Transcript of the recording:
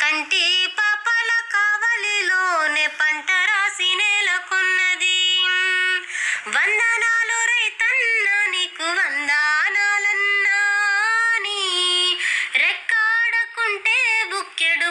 కంటి పాపల కావలిలోనే పంట రాసి నేలకొన్నది. వందనాలు రైతన్నా నీకు వందనాలన్నా, నీ రెక్కాడకుంటే బుక్కెడు